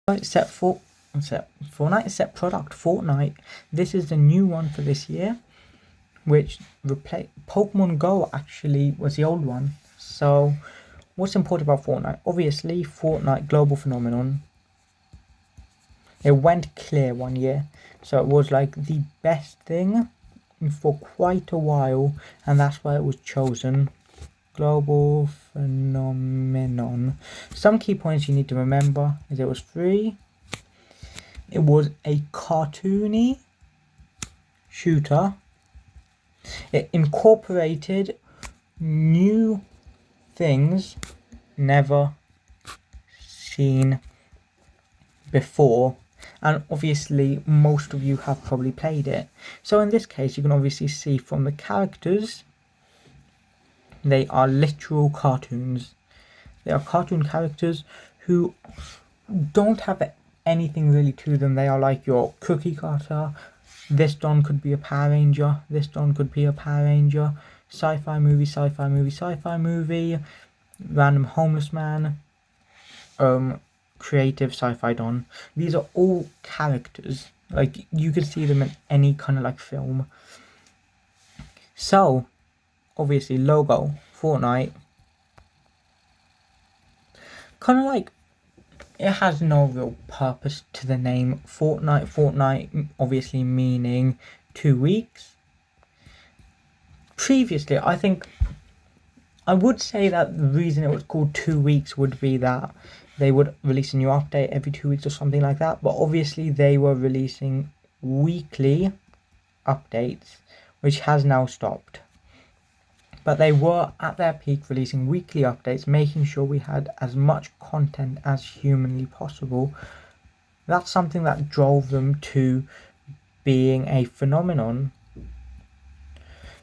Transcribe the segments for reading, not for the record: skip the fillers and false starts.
Fortnite set product Fortnite. This is the new one for this year, which replaced Pokemon Go. Actually, was the old one. So, what's important about Fortnite? Obviously, Fortnite global phenomenon. It went clear one year, so it was like the best thing for quite a while, and that's why it was chosen. Global phenomenon. Some key points you need to remember is it was free. It was a cartoony shooter. It incorporated new things never seen before, and obviously most of you have probably played it. So in this case, you can obviously see from the characters, they are literal cartoons. They are cartoon characters who don't have anything really to them. They are like your cookie cutter. This Don could be a Power Ranger. This Don could be a Power Ranger. Sci-fi movie, sci-fi movie, sci-fi movie. Random homeless man. Creative sci-fi Don. These are all characters. Like, you could see them in any kind of like film. So, obviously, logo, Fortnite. Kind of like, it has no real purpose to the name Fortnite. Fortnite obviously meaning 2 weeks. Previously, I would say that the reason it was called 2 weeks would be that they would release a new update every 2 weeks or something like that. But obviously they were releasing weekly updates, which has now stopped. But they were at their peak releasing weekly updates, making sure we had as much content as humanly possible. That's something that drove them to being a phenomenon.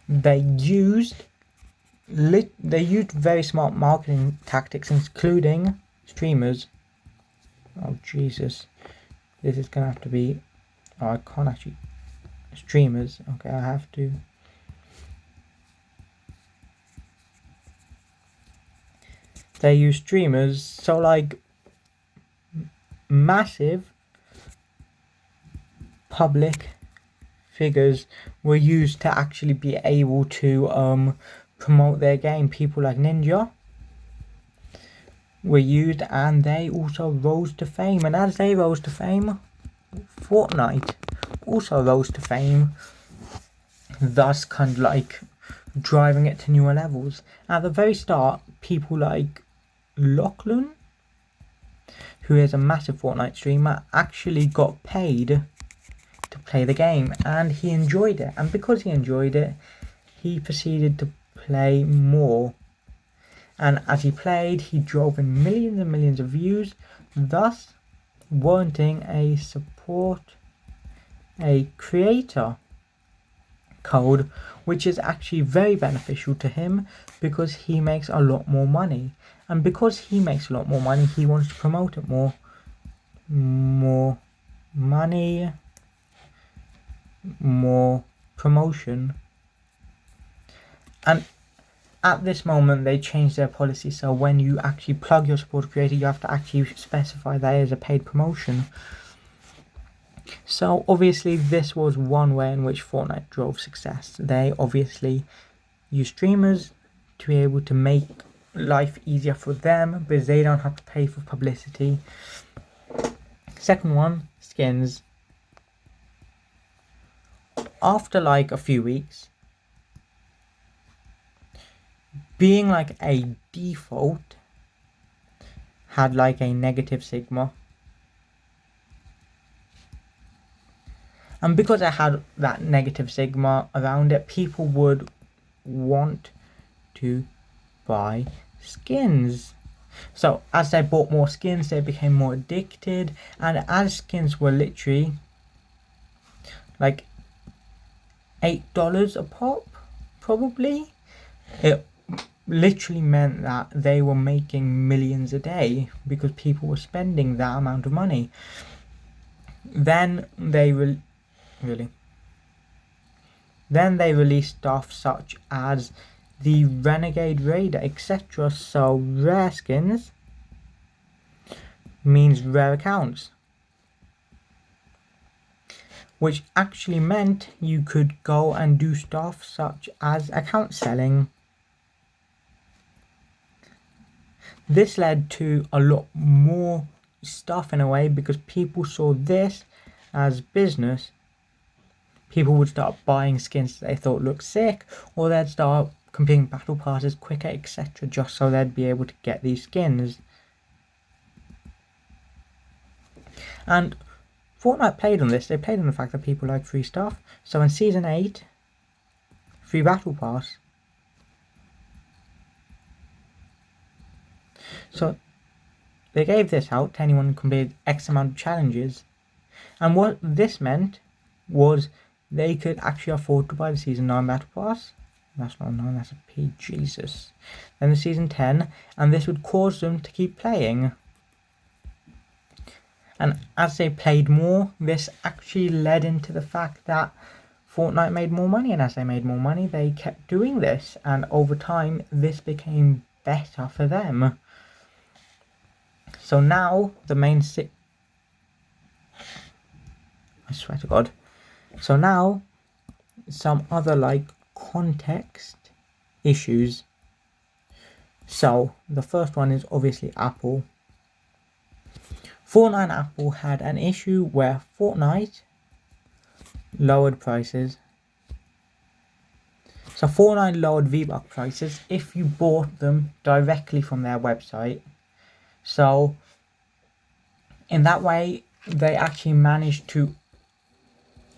They used very smart marketing tactics, including streamers. Oh Jesus, this is gonna have to be. Oh, I can't actually. Streamers. Okay, I have to. They use streamers, so like massive public figures were used to actually be able to promote their game. People like Ninja were used, and they also rose to fame. And as they rose to fame, Fortnite also rose to fame, thus kind of like driving it to newer levels. At the very start, people like Lachlan, who is a massive Fortnite streamer, actually got paid to play the game, and he enjoyed it. And because he enjoyed it, he proceeded to play more. And as he played, he drove in millions and millions of views, thus warranting a creator code, which is actually very beneficial to him because he makes a lot more money. And because he makes a lot more money, he wants to promote it more. More money, more promotion. And at this moment, they changed their policy. So when you actually plug your support creator, you have to actually specify that as a paid promotion. So obviously, this was one way in which Fortnite drove success. They obviously use streamers to be able to make life easier for them because they don't have to pay for publicity. Second one, skins. After like a few weeks, being like a default had like a negative sigma. And because it had that negative sigma around it, people would want to buy skins. So as they bought more skins, they became more addicted, and as skins were literally like $8 a pop, probably, it literally meant that they were making millions a day because people were spending that amount of money. Then they released stuff such as the Renegade Raider, etc. So rare skins means rare accounts. which actually meant you could go and do stuff such as account selling. This led to a lot more stuff in a way, because people saw this as business. People would start buying skins that they thought looked sick, or they'd start completing battle passes quicker, etc., just so they'd be able to get these skins. And Fortnite played on this. They played on the fact that people like free stuff. So in Season 8, free battle pass. So they gave this out to anyone who completed X amount of challenges. And what this meant was they could actually afford to buy the Season 9 battle pass. That's not 9, that's a P, Jesus. Then the Season 10, and this would cause them to keep playing. And as they played more, this actually led into the fact that Fortnite made more money, and as they made more money, they kept doing this, and over time, this became better for them. So now, the main I swear to God. So now, some other context issues. So the first one is obviously Apple. Fortnite and Apple had an issue where Fortnite lowered prices. So Fortnite lowered V-Buck prices if you bought them directly from their website. So in that way, they actually managed to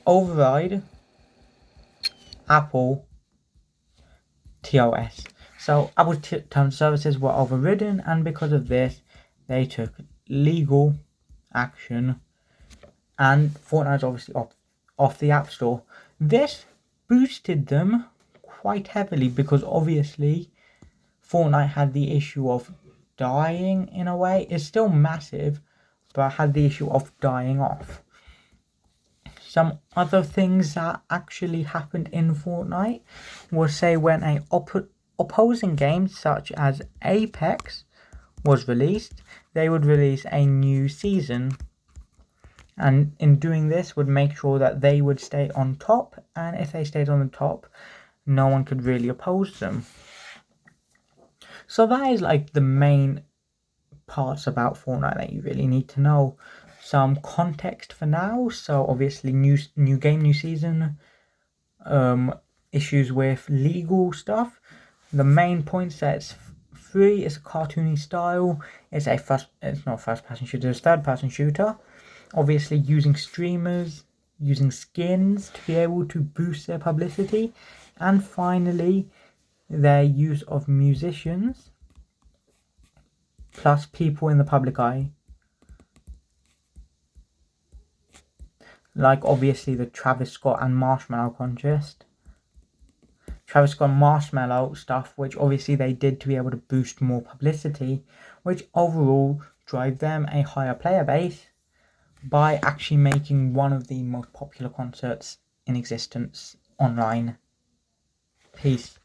override Apple TOS. So Apple's terms and services were overridden, and because of this, they took legal action, and Fortnite's obviously off the App Store. This boosted them quite heavily, because obviously Fortnite had the issue of dying in a way. It's still massive, but had the issue of dying off. Some other things that actually happened in Fortnite was, say, when a opposing game such as Apex was released, they would release a new season, and in doing this would make sure that they would stay on top, and if they stayed on the top, no one could really oppose them. So that is the main parts about Fortnite that you really need to know. Some context for now. So obviously new game, new season, issues with legal stuff. The main points that it's free, it's a cartoony style, it's not first person shooter, it's third person shooter. Obviously using streamers, using skins to be able to boost their publicity, and finally their use of musicians plus people in the public eye. Obviously the Travis Scott and Marshmallow contest. Travis Scott and Marshmallow stuff, which obviously they did to be able to boost more publicity, which overall drive them a higher player base by actually making one of the most popular concerts in existence online. Peace.